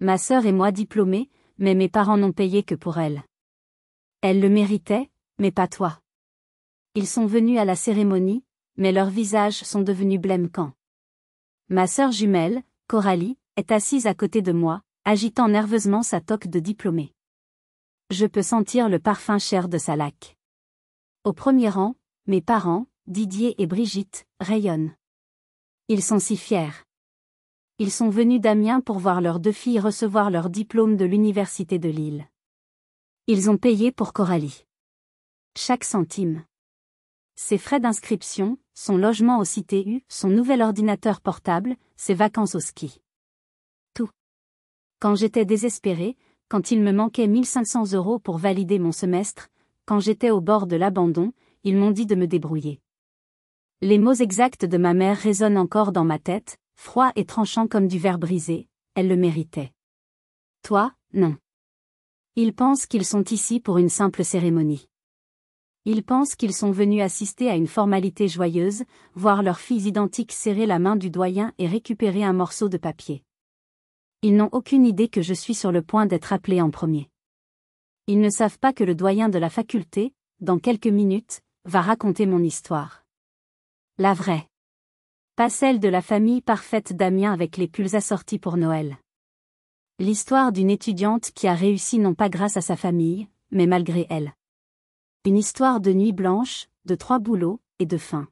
Ma sœur et moi diplômés, mais mes parents n'ont payé que pour elle. Elle le méritait, mais pas toi. Ils sont venus à la cérémonie, mais leurs visages sont devenus blêmes quand. Ma sœur jumelle, Coralie, est assise à côté de moi, agitant nerveusement sa toque de diplômée. Je peux sentir le parfum cher de sa laque. Au premier rang, mes parents, Didier et Brigitte, rayonnent. Ils sont si fiers. Ils sont venus d'Amiens pour voir leurs 2 filles recevoir leur diplôme de l'Université de Lille. Ils ont payé pour Coralie. Chaque centime. Ses frais d'inscription, son logement au CTU, son nouvel ordinateur portable, ses vacances au ski. Tout. Quand j'étais désespérée, quand il me manquait 1500 € pour valider mon semestre, quand j'étais au bord de l'abandon, ils m'ont dit de me débrouiller. Les mots exacts de ma mère résonnent encore dans ma tête, froids et tranchants comme du verre brisé, elle le méritait. Toi, non. Ils pensent qu'ils sont ici pour une simple cérémonie. Ils pensent qu'ils sont venus assister à une formalité joyeuse, voir leurs filles identiques serrer la main du doyen et récupérer un morceau de papier. Ils n'ont aucune idée que je suis sur le point d'être appelé en premier. Ils ne savent pas que le doyen de la faculté, dans quelques minutes, va raconter mon histoire. La vraie. Pas celle de la famille parfaite d'Amiens avec les pulls assortis pour Noël. L'histoire d'une étudiante qui a réussi non pas grâce à sa famille, mais malgré elle. Une histoire de nuit blanche, de 3 boulots, et de faim.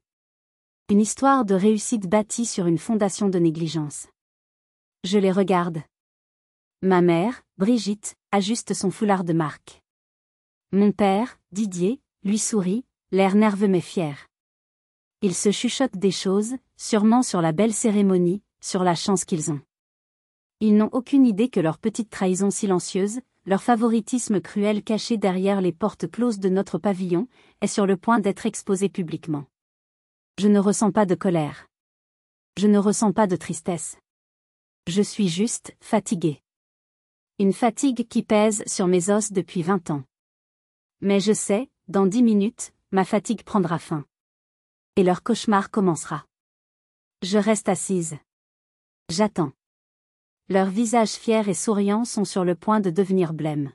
Une histoire de réussite bâtie sur une fondation de négligence. Je les regarde. Ma mère, Brigitte, ajuste son foulard de marque. Mon père, Didier, lui sourit, l'air nerveux mais fier. Ils se chuchotent des choses, sûrement sur la belle cérémonie, sur la chance qu'ils ont. Ils n'ont aucune idée que leur petite trahison silencieuse, leur favoritisme cruel caché derrière les portes closes de notre pavillon, est sur le point d'être exposé publiquement. Je ne ressens pas de colère. Je ne ressens pas de tristesse. Je suis juste fatiguée. Une fatigue qui pèse sur mes os depuis 20 ans. Mais je sais, dans 10 minutes, ma fatigue prendra fin. Et leur cauchemar commencera. Je reste assise. J'attends. Leurs visages fiers et souriants sont sur le point de devenir blêmes.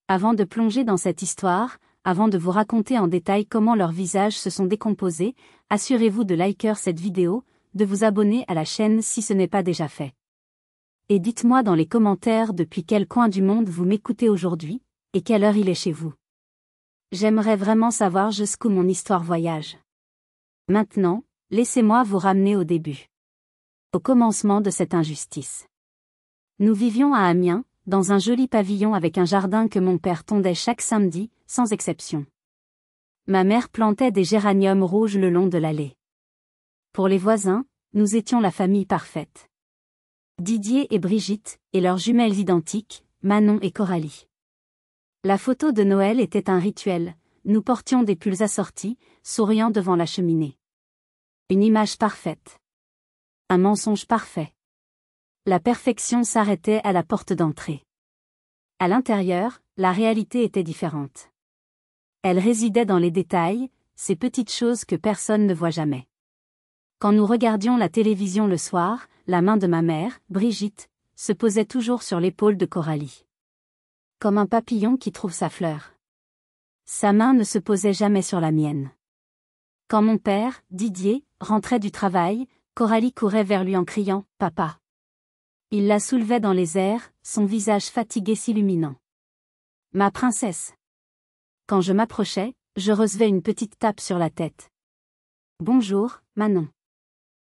Avant de plonger dans cette histoire, avant de vous raconter en détail comment leurs visages se sont décomposés, assurez-vous de liker cette vidéo, de vous abonner à la chaîne si ce n'est pas déjà fait. Et dites-moi dans les commentaires depuis quel coin du monde vous m'écoutez aujourd'hui, et quelle heure il est chez vous. J'aimerais vraiment savoir jusqu'où mon histoire voyage. Maintenant, laissez-moi vous ramener au début. Au commencement de cette injustice. Nous vivions à Amiens, dans un joli pavillon avec un jardin que mon père tondait chaque samedi, sans exception. Ma mère plantait des géraniums rouges le long de l'allée. Pour les voisins, nous étions la famille parfaite. Didier et Brigitte, et leurs jumelles identiques, Manon et Coralie. La photo de Noël était un rituel, nous portions des pulls assortis, souriant devant la cheminée. Une image parfaite. Un mensonge parfait. La perfection s'arrêtait à la porte d'entrée. À l'intérieur, la réalité était différente. Elle résidait dans les détails, ces petites choses que personne ne voit jamais. Quand nous regardions la télévision le soir, la main de ma mère, Brigitte, se posait toujours sur l'épaule de Coralie. Comme un papillon qui trouve sa fleur. Sa main ne se posait jamais sur la mienne. Quand mon père, Didier, rentrait du travail, Coralie courait vers lui en criant « Papa ». Il la soulevait dans les airs, son visage fatigué s'illuminant. « Ma princesse ». Quand je m'approchais, je recevais une petite tape sur la tête. « Bonjour, Manon ».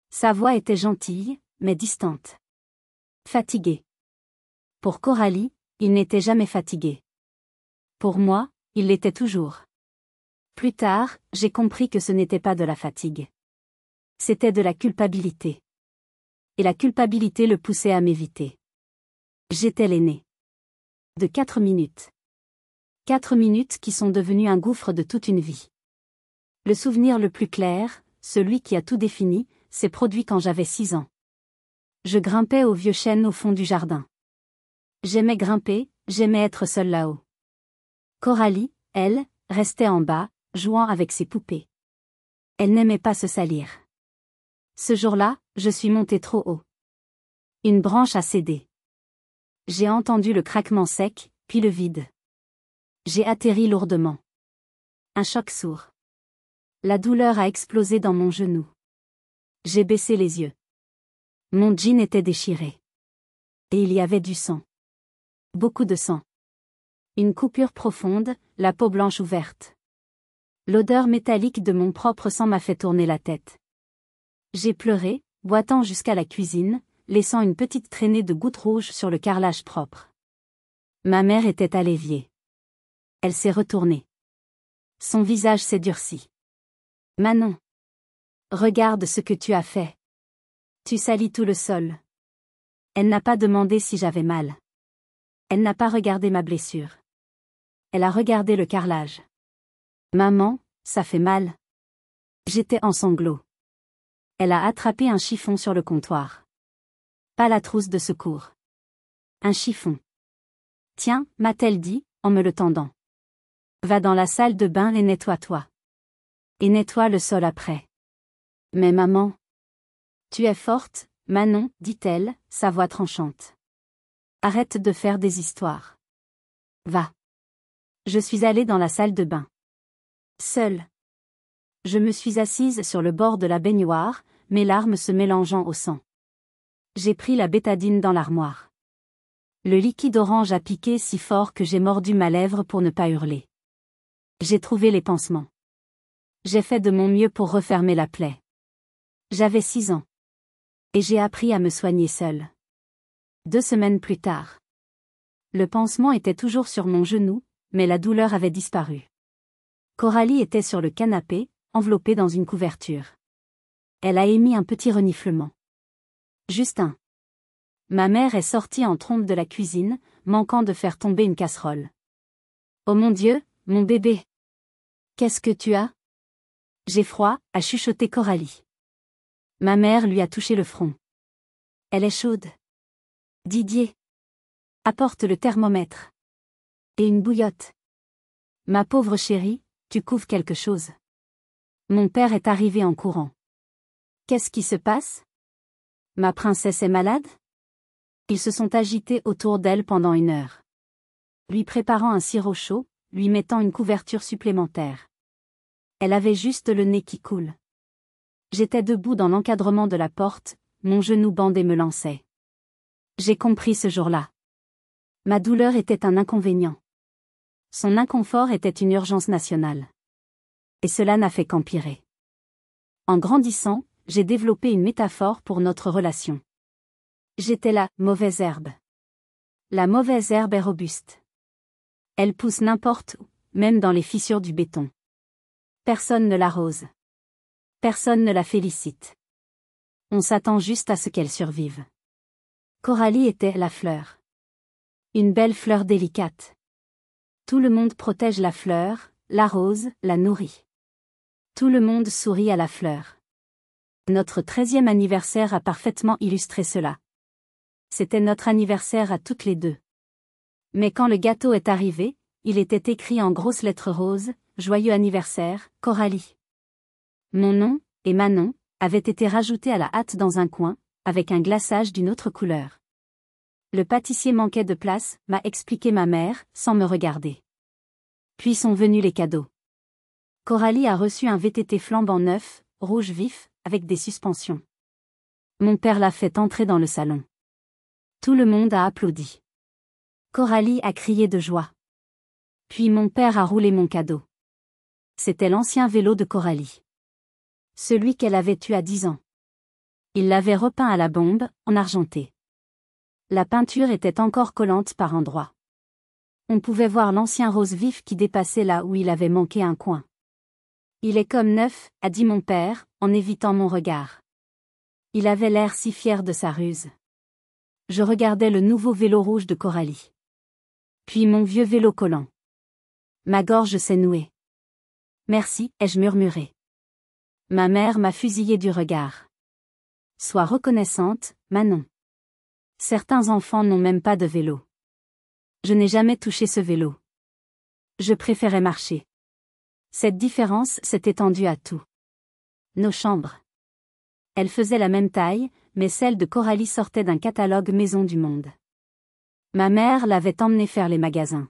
Sa voix était gentille, mais distante. Fatigué. Pour Coralie, il n'était jamais fatigué. Pour moi, il l'était toujours. Plus tard, j'ai compris que ce n'était pas de la fatigue. C'était de la culpabilité. Et la culpabilité le poussait à m'éviter. J'étais l'aîné. De 4 minutes. 4 minutes qui sont devenues un gouffre de toute une vie. Le souvenir le plus clair, celui qui a tout défini, s'est produit quand j'avais 6 ans. Je grimpais au vieux chêne au fond du jardin. J'aimais grimper, j'aimais être seule là-haut. Coralie, elle, restait en bas, jouant avec ses poupées. Elle n'aimait pas se salir. Ce jour-là, je suis montée trop haut. Une branche a cédé. J'ai entendu le craquement sec, puis le vide. J'ai atterri lourdement. Un choc sourd. La douleur a explosé dans mon genou. J'ai baissé les yeux. Mon jean était déchiré. Et il y avait du sang. Beaucoup de sang. Une coupure profonde, la peau blanche ouverte. L'odeur métallique de mon propre sang m'a fait tourner la tête. J'ai pleuré, boitant jusqu'à la cuisine, laissant une petite traînée de gouttes rouges sur le carrelage propre. Ma mère était à l'évier. Elle s'est retournée. Son visage s'est durci. Manon. Regarde ce que tu as fait. Tu salis tout le sol. Elle n'a pas demandé si j'avais mal. Elle n'a pas regardé ma blessure. Elle a regardé le carrelage. Maman, ça fait mal. J'étais en sanglots. Elle a attrapé un chiffon sur le comptoir. Pas la trousse de secours. Un chiffon. Tiens, m'a-t-elle dit, en me le tendant. Va dans la salle de bain et nettoie-toi. Et nettoie le sol après. Mais maman. Tu es forte, Manon, dit-elle, sa voix tranchante. Arrête de faire des histoires. Va. Je suis allée dans la salle de bain. Seule. Je me suis assise sur le bord de la baignoire, mes larmes se mélangeant au sang. J'ai pris la bétadine dans l'armoire. Le liquide orange a piqué si fort que j'ai mordu ma lèvre pour ne pas hurler. J'ai trouvé les pansements. J'ai fait de mon mieux pour refermer la plaie. J'avais 6 ans. Et j'ai appris à me soigner seule. 2 semaines plus tard. Le pansement était toujours sur mon genou, mais la douleur avait disparu. Coralie était sur le canapé, enveloppée dans une couverture. Elle a émis un petit reniflement. Justin. Ma mère est sortie en trombe de la cuisine, manquant de faire tomber une casserole. Oh mon Dieu, mon bébé. Qu'est-ce que tu as? J'ai froid, a chuchoté Coralie. Ma mère lui a touché le front. Elle est chaude. Didier. Apporte le thermomètre. Et une bouillotte. Ma pauvre chérie, tu couves quelque chose. Mon père est arrivé en courant. Qu'est-ce qui se passe? Ma princesse est malade? Ils se sont agités autour d'elle pendant 1 heure. Lui préparant un sirop chaud, lui mettant une couverture supplémentaire. Elle avait juste le nez qui coule. J'étais debout dans l'encadrement de la porte, mon genou bandé me lançait. J'ai compris ce jour-là. Ma douleur était un inconvénient. Son inconfort était une urgence nationale. Et cela n'a fait qu'empirer. En grandissant, j'ai développé une métaphore pour notre relation. J'étais la mauvaise herbe. La mauvaise herbe est robuste. Elle pousse n'importe où, même dans les fissures du béton. Personne ne l'arrose. Personne ne la félicite. On s'attend juste à ce qu'elle survive. Coralie était la fleur. Une belle fleur délicate. Tout le monde protège la fleur, l'arrose, la nourrit. Tout le monde sourit à la fleur. Notre 13e anniversaire a parfaitement illustré cela. C'était notre anniversaire à toutes les deux. Mais quand le gâteau est arrivé, il était écrit en grosses lettres roses, « Joyeux anniversaire, Coralie ». Mon nom, et Manon, avaient été rajoutés à la hâte dans un coin, avec un glaçage d'une autre couleur. Le pâtissier manquait de place, m'a expliqué ma mère, sans me regarder. Puis sont venus les cadeaux. Coralie a reçu un VTT flambant neuf, rouge vif, avec des suspensions. Mon père l'a fait entrer dans le salon. Tout le monde a applaudi. Coralie a crié de joie. Puis mon père a roulé mon cadeau. C'était l'ancien vélo de Coralie. Celui qu'elle avait eu à 10 ans. Il l'avait repeint à la bombe, en argenté. La peinture était encore collante par endroits. On pouvait voir l'ancien rose vif qui dépassait là où il avait manqué un coin. Il est comme neuf, a dit mon père, en évitant mon regard. Il avait l'air si fier de sa ruse. Je regardais le nouveau vélo rouge de Coralie. Puis mon vieux vélo collant. Ma gorge s'est nouée. Merci, ai-je murmuré. Ma mère m'a fusillé du regard. Sois reconnaissante, Manon. Certains enfants n'ont même pas de vélo. Je n'ai jamais touché ce vélo. Je préférais marcher. Cette différence s'est étendue à tout. Nos chambres. Elles faisaient la même taille, mais celle de Coralie sortait d'un catalogue Maison du Monde. Ma mère l'avait emmené faire les magasins.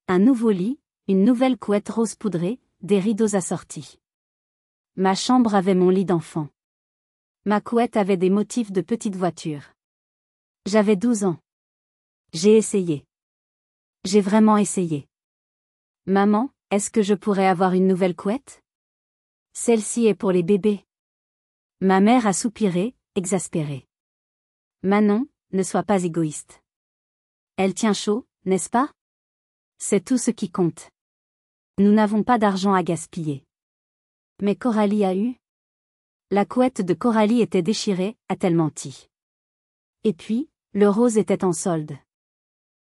Un nouveau lit, une nouvelle couette rose poudrée, des rideaux assortis. Ma chambre avait mon lit d'enfant. Ma couette avait des motifs de petite voiture. J'avais 12 ans. J'ai essayé. J'ai vraiment essayé. Maman, est-ce que je pourrais avoir une nouvelle couette? Celle-ci est pour les bébés. Ma mère a soupiré, exaspérée. Manon, ne sois pas égoïste. Elle tient chaud, n'est-ce pas? C'est tout ce qui compte. Nous n'avons pas d'argent à gaspiller. Mais Coralie a eu. La couette de Coralie était déchirée, a-t-elle menti? Et puis, le rose était en solde.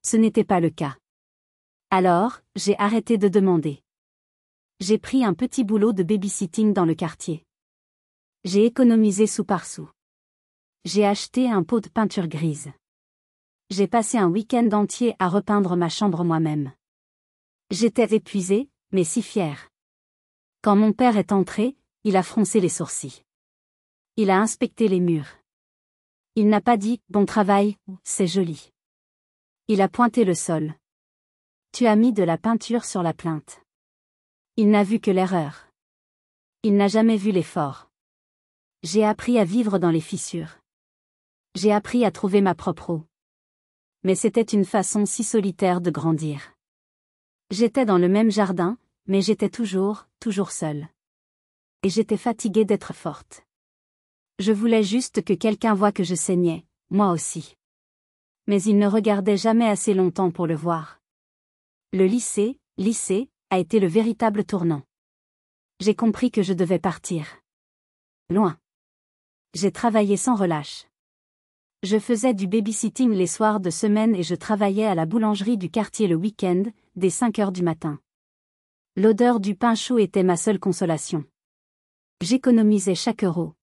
Ce n'était pas le cas. Alors, j'ai arrêté de demander. J'ai pris un petit boulot de babysitting dans le quartier. J'ai économisé sou par sou. J'ai acheté un pot de peinture grise. J'ai passé un week-end entier à repeindre ma chambre moi-même. J'étais épuisée, mais si fière. Quand mon père est entré, il a froncé les sourcils. Il a inspecté les murs. Il n'a pas dit « bon travail » ou « c'est joli ». Il a pointé le sol. Tu as mis de la peinture sur la plinthe. Il n'a vu que l'erreur. Il n'a jamais vu l'effort. J'ai appris à vivre dans les fissures. J'ai appris à trouver ma propre eau. Mais c'était une façon si solitaire de grandir. J'étais dans le même jardin, mais j'étais toujours seule. Et j'étais fatiguée d'être forte. Je voulais juste que quelqu'un voie que je saignais, moi aussi. Mais il ne regardait jamais assez longtemps pour le voir. Le lycée, a été le véritable tournant. J'ai compris que je devais partir. Loin. J'ai travaillé sans relâche. Je faisais du babysitting les soirs de semaine et je travaillais à la boulangerie du quartier le week-end, dès 5 heures du matin. L'odeur du pain chaud était ma seule consolation. J'économisais chaque euro.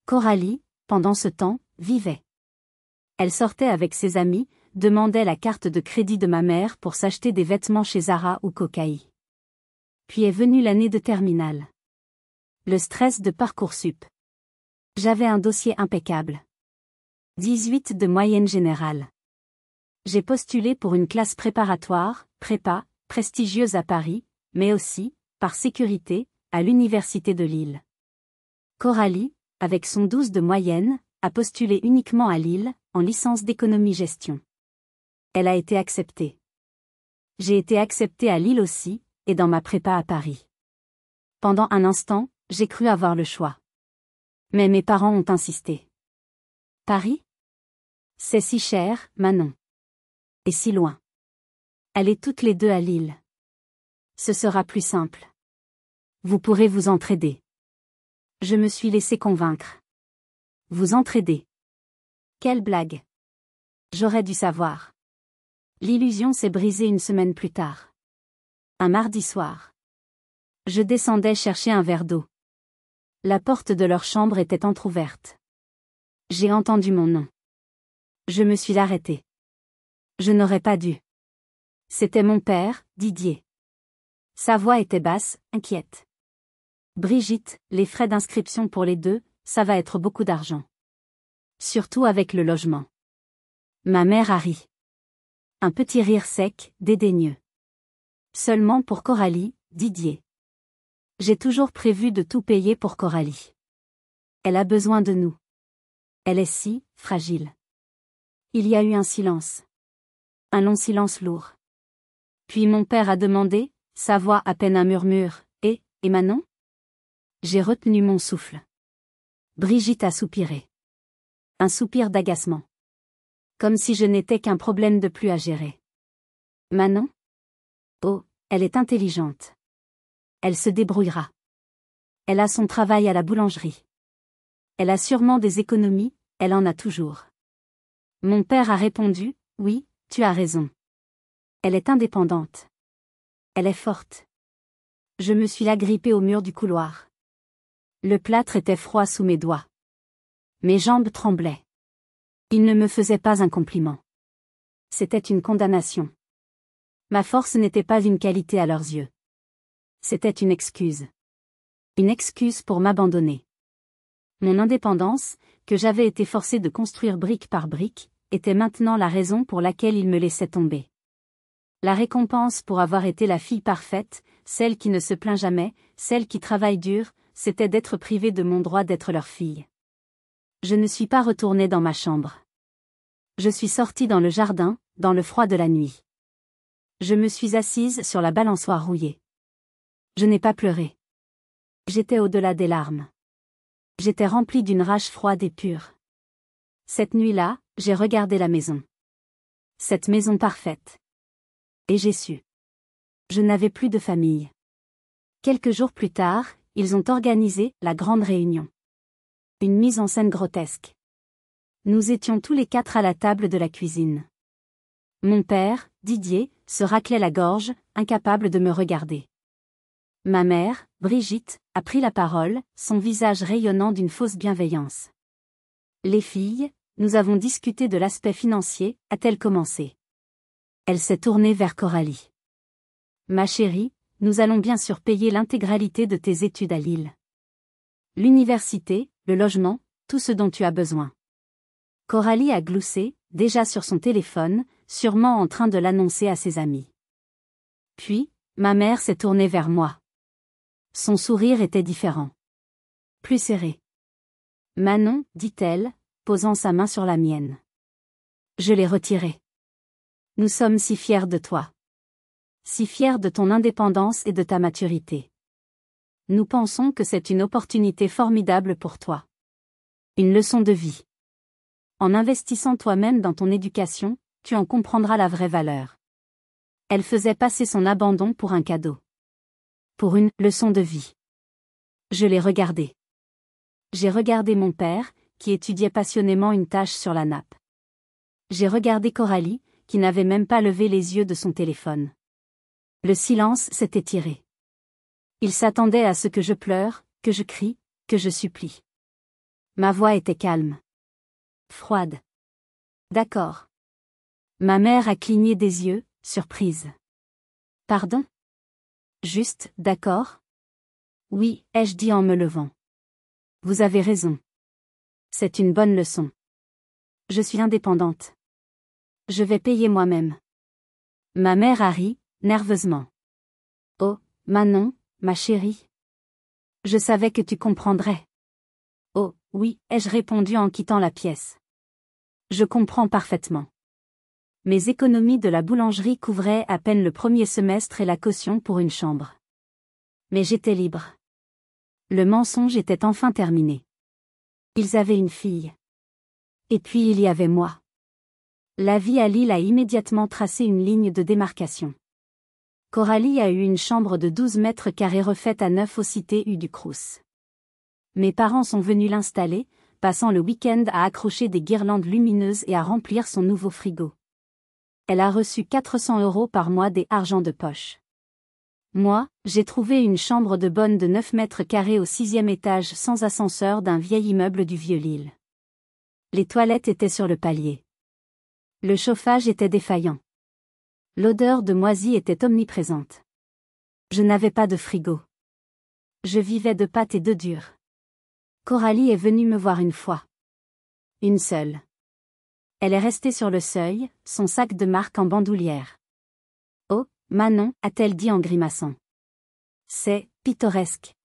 Coralie, pendant ce temps, vivait. Elle sortait avec ses amis, demandait la carte de crédit de ma mère pour s'acheter des vêtements chez Zara ou Kokai. Puis est venue l'année de terminale. Le stress de Parcoursup. J'avais un dossier impeccable. 18 de moyenne générale. J'ai postulé pour une classe préparatoire, prépa, prestigieuse à Paris, mais aussi, par sécurité, à l'Université de Lille. Coralie, avec son 12 de moyenne, a postulé uniquement à Lille, en licence d'économie-gestion. Elle a été acceptée. J'ai été acceptée à Lille aussi, et dans ma prépa à Paris. Pendant un instant, j'ai cru avoir le choix. Mais mes parents ont insisté. Paris? C'est si cher, Manon. Et si loin. Allez toutes les deux à Lille. Ce sera plus simple. Vous pourrez vous entraider. Je me suis laissé convaincre. Vous entraider. Quelle blague. J'aurais dû savoir. L'illusion s'est brisée une semaine plus tard. Un mardi soir. Je descendais chercher un verre d'eau. La porte de leur chambre était entr'ouverte. J'ai entendu mon nom. Je me suis arrêtée. Je n'aurais pas dû. C'était mon père, Didier. Sa voix était basse, inquiète. Brigitte, les frais d'inscription pour les deux, ça va être beaucoup d'argent. Surtout avec le logement. Ma mère a ri. Un petit rire sec, dédaigneux. Seulement pour Coralie, Didier. J'ai toujours prévu de tout payer pour Coralie. Elle a besoin de nous. Elle est si fragile. Il y a eu un silence. Un long silence lourd. Puis mon père a demandé, sa voix à peine un murmure, et Manon? J'ai retenu mon souffle. Brigitte a soupiré. Un soupir d'agacement. Comme si je n'étais qu'un problème de plus à gérer. Manon? Oh, elle est intelligente. Elle se débrouillera. Elle a son travail à la boulangerie. Elle a sûrement des économies, elle en a toujours. Mon père a répondu, oui, tu as raison. Elle est indépendante. Elle est forte. Je me suis agrippée au mur du couloir. Le plâtre était froid sous mes doigts. Mes jambes tremblaient. Il ne me faisait pas un compliment. C'était une condamnation. Ma force n'était pas une qualité à leurs yeux. C'était une excuse. Une excuse pour m'abandonner. Mon indépendance, que j'avais été forcée de construire brique par brique, était maintenant la raison pour laquelle il me laissait tomber. La récompense pour avoir été la fille parfaite, celle qui ne se plaint jamais, celle qui travaille dur, c'était d'être privée de mon droit d'être leur fille. Je ne suis pas retournée dans ma chambre. Je suis sortie dans le jardin, dans le froid de la nuit. Je me suis assise sur la balançoire rouillée. Je n'ai pas pleuré. J'étais au-delà des larmes. J'étais remplie d'une rage froide et pure. Cette nuit-là, j'ai regardé la maison. Cette maison parfaite. Et j'ai su. Je n'avais plus de famille. Quelques jours plus tard, ils ont organisé la grande réunion. Une mise en scène grotesque. Nous étions tous les 4 à la table de la cuisine. Mon père, Didier, se raclait la gorge, incapable de me regarder. Ma mère, Brigitte, a pris la parole, son visage rayonnant d'une fausse bienveillance. Les filles, nous avons discuté de l'aspect financier, a-t-elle commencé. Elle s'est tournée vers Coralie. Ma chérie, nous allons bien sûr payer l'intégralité de tes études à Lille. L'université, le logement, tout ce dont tu as besoin. Coralie a gloussé, déjà sur son téléphone, sûrement en train de l'annoncer à ses amis. Puis, ma mère s'est tournée vers moi. Son sourire était différent. Plus serré. Manon, dit-elle, posant sa main sur la mienne. Je l'ai retiré. Nous sommes si fiers de toi. Si fiers de ton indépendance et de ta maturité. Nous pensons que c'est une opportunité formidable pour toi. Une leçon de vie. En investissant toi-même dans ton éducation, tu en comprendras la vraie valeur. Elle faisait passer son abandon pour un cadeau. Pour une leçon de vie. Je l'ai regardé. J'ai regardé mon père, qui étudiait passionnément une tâche sur la nappe. J'ai regardé Coralie, qui n'avait même pas levé les yeux de son téléphone. Le silence s'est étiré. Il s'attendait à ce que je pleure, que je crie, que je supplie. Ma voix était calme. Froide. D'accord. Ma mère a cligné des yeux, surprise. Pardon? Juste, d'accord? Oui, ai-je dit en me levant. Vous avez raison. C'est une bonne leçon. Je suis indépendante. Je vais payer moi-même. Ma mère a ri, nerveusement. Oh, Manon, ma chérie. Je savais que tu comprendrais. Oh, oui, ai-je répondu en quittant la pièce. Je comprends parfaitement. Mes économies de la boulangerie couvraient à peine le premier semestre et la caution pour une chambre. Mais j'étais libre. Le mensonge était enfin terminé. Ils avaient une fille. Et puis il y avait moi. La vie à Lille a immédiatement tracé une ligne de démarcation. Coralie a eu une chambre de 12 mètres carrés refaite à neuf aux cités U du Crous. Mes parents sont venus l'installer, passant le week-end à accrocher des guirlandes lumineuses et à remplir son nouveau frigo. Elle a reçu 400 € par mois des argents de poche. Moi, j'ai trouvé une chambre de bonne de 9 mètres carrés au 6e étage sans ascenseur d'un vieil immeuble du Vieux-Lille. Les toilettes étaient sur le palier. Le chauffage était défaillant. L'odeur de moisi était omniprésente. Je n'avais pas de frigo. Je vivais de pâtes et d'œufs durs. Coralie est venue me voir une fois. Une seule. Elle est restée sur le seuil, son sac de marque en bandoulière. Oh, Manon, a-t-elle dit en grimaçant. C'est pittoresque.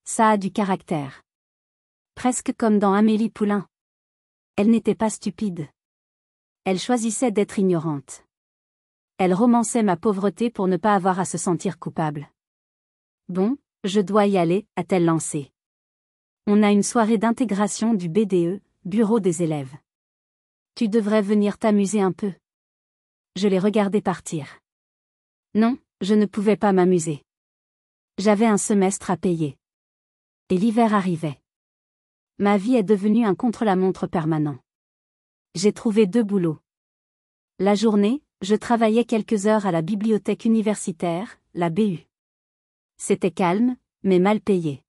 Ça a du caractère. Presque comme dans Amélie Poulain. Elle n'était pas stupide. Elle choisissait d'être ignorante. Elle romançait ma pauvreté pour ne pas avoir à se sentir coupable. Bon, je dois y aller, a-t-elle lancé. On a une soirée d'intégration du BDE, bureau des élèves. Tu devrais venir t'amuser un peu. Je l'ai regardé partir. Non, je ne pouvais pas m'amuser. J'avais un semestre à payer. Et l'hiver arrivait. Ma vie est devenue un contre-la-montre permanent. J'ai trouvé 2 boulots. La journée, je travaillais quelques heures à la bibliothèque universitaire, la BU. C'était calme, mais mal payé.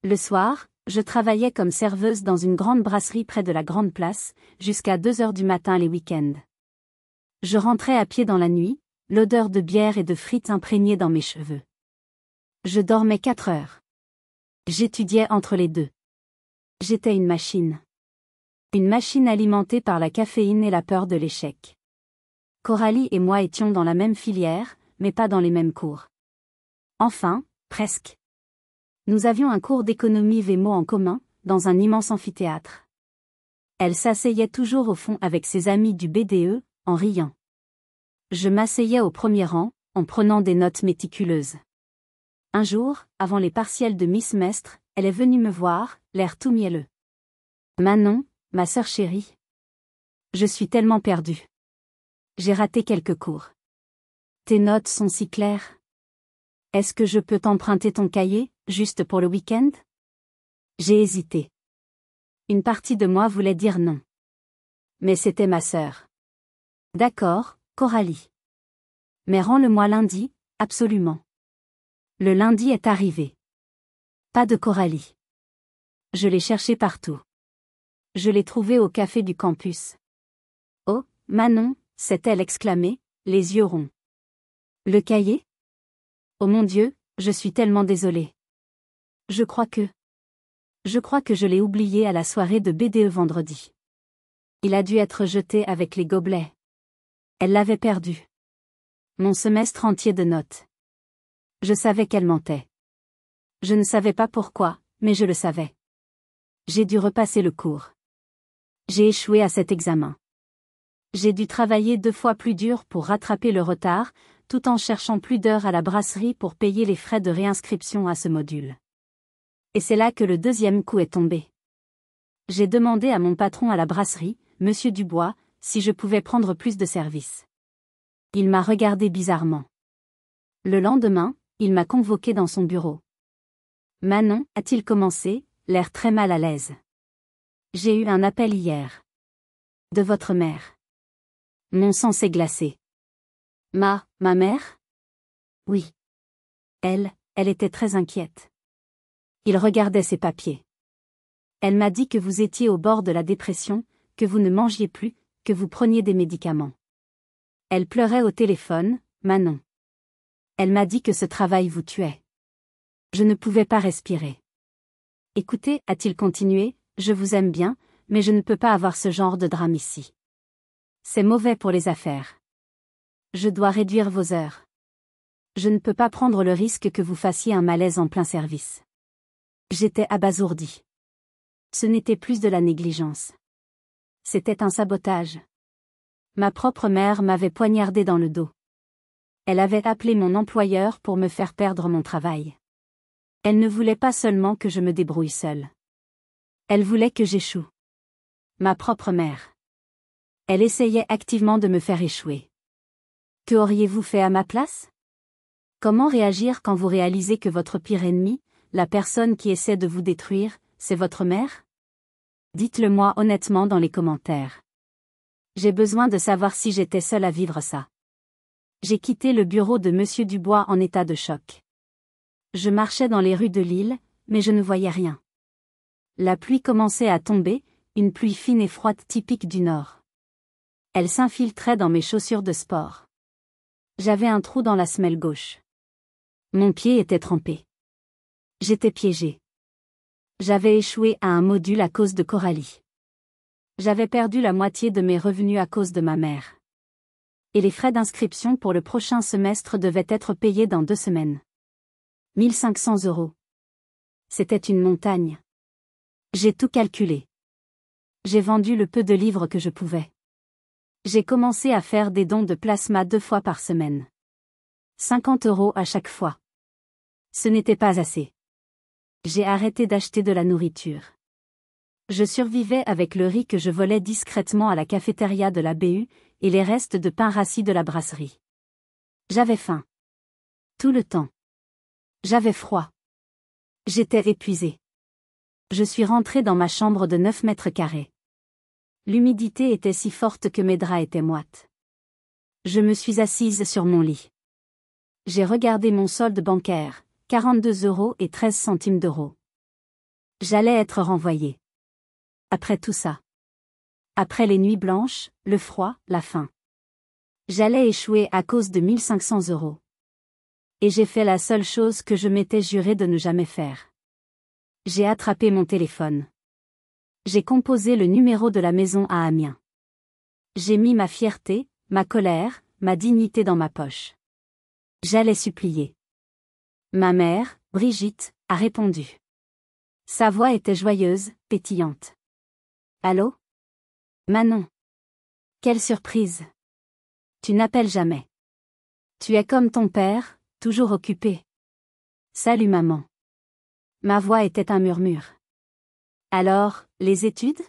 Le soir, je travaillais comme serveuse dans une grande brasserie près de la Grande Place, jusqu'à 2 heures du matin les week-ends. Je rentrais à pied dans la nuit, l'odeur de bière et de frites imprégnée dans mes cheveux. Je dormais 4 heures. J'étudiais entre les deux. J'étais une machine. Une machine alimentée par la caféine et la peur de l'échec. Coralie et moi étions dans la même filière, mais pas dans les mêmes cours. Enfin, presque. Nous avions un cours d'économie Vémo en commun, dans un immense amphithéâtre. Elle s'asseyait toujours au fond avec ses amis du BDE, en riant. Je m'asseyais au premier rang, en prenant des notes méticuleuses. Un jour, avant les partiels de mi-semestre, elle est venue me voir, l'air tout mielleux. Manon, ma sœur chérie. Je suis tellement perdue. J'ai raté quelques cours. Tes notes sont si claires. Est-ce que je peux t'emprunter ton cahier, juste pour le week-end? J'ai hésité. Une partie de moi voulait dire non. Mais c'était ma sœur. D'accord, Coralie. Mais rends-le-moi lundi, absolument. Le lundi est arrivé. Pas de Coralie. Je l'ai cherchée partout. Je l'ai trouvée au café du campus. Oh, Manon, s'est-elle exclamée, les yeux ronds. Le cahier? Oh mon Dieu, je suis tellement désolée. Je crois que je l'ai oublié à la soirée de BDE vendredi. Il a dû être jeté avec les gobelets. Elle l'avait perdu. Mon semestre entier de notes. Je savais qu'elle mentait. Je ne savais pas pourquoi, mais je le savais. J'ai dû repasser le cours. J'ai échoué à cet examen. J'ai dû travailler 2 fois plus dur pour rattraper le retard, tout en cherchant plus d'heures à la brasserie pour payer les frais de réinscription à ce module. Et c'est là que le deuxième coup est tombé. J'ai demandé à mon patron à la brasserie, Monsieur Dubois, si je pouvais prendre plus de services. Il m'a regardé bizarrement. Le lendemain, il m'a convoqué dans son bureau. Manon, a-t-il commencé, l'air très mal à l'aise. J'ai eu un appel hier. De votre mère. Mon sang s'est glacé. Ma mère? Oui. Elle était très inquiète. Il regardait ses papiers. Elle m'a dit que vous étiez au bord de la dépression, que vous ne mangiez plus, que vous preniez des médicaments. Elle pleurait au téléphone, Manon. Elle m'a dit que ce travail vous tuait. Je ne pouvais pas respirer. Écoutez, a-t-il continué, je vous aime bien, mais je ne peux pas avoir ce genre de drame ici. C'est mauvais pour les affaires. Je dois réduire vos heures. Je ne peux pas prendre le risque que vous fassiez un malaise en plein service. J'étais abasourdie. Ce n'était plus de la négligence. C'était un sabotage. Ma propre mère m'avait poignardé dans le dos. Elle avait appelé mon employeur pour me faire perdre mon travail. Elle ne voulait pas seulement que je me débrouille seule. Elle voulait que j'échoue. Ma propre mère. Elle essayait activement de me faire échouer. Que auriez-vous fait à ma place? Comment réagir quand vous réalisez que votre pire ennemi, la personne qui essaie de vous détruire, c'est votre mère? Dites-le-moi honnêtement dans les commentaires. J'ai besoin de savoir si j'étais seule à vivre ça. J'ai quitté le bureau de Monsieur Dubois en état de choc. Je marchais dans les rues de Lille, mais je ne voyais rien. La pluie commençait à tomber, une pluie fine et froide typique du Nord. Elle s'infiltrait dans mes chaussures de sport. J'avais un trou dans la semelle gauche. Mon pied était trempé. J'étais piégée. J'avais échoué à un module à cause de Coralie. J'avais perdu la moitié de mes revenus à cause de ma mère. Et les frais d'inscription pour le prochain semestre devaient être payés dans 2 semaines. 1500 €. C'était une montagne. J'ai tout calculé. J'ai vendu le peu de livres que je pouvais. J'ai commencé à faire des dons de plasma 2 fois par semaine. 50 € à chaque fois. Ce n'était pas assez. J'ai arrêté d'acheter de la nourriture. Je survivais avec le riz que je volais discrètement à la cafétéria de la BU, et les restes de pain rassis de la brasserie. J'avais faim. Tout le temps. J'avais froid. J'étais épuisée. Je suis rentrée dans ma chambre de 9 mètres carrés. L'humidité était si forte que mes draps étaient moites. Je me suis assise sur mon lit. J'ai regardé mon solde bancaire, 42,13 €. J'allais être renvoyée. Après tout ça. Après les nuits blanches, le froid, la faim. J'allais échouer à cause de 1500 €. Et j'ai fait la seule chose que je m'étais juré de ne jamais faire. J'ai attrapé mon téléphone. J'ai composé le numéro de la maison à Amiens. J'ai mis ma fierté, ma colère, ma dignité dans ma poche. J'allais supplier. Ma mère, Brigitte, a répondu. Sa voix était joyeuse, pétillante. Allô? Manon. Quelle surprise. Tu n'appelles jamais. Tu es comme ton père, toujours occupé. Salut maman. Ma voix était un murmure. Alors, les études?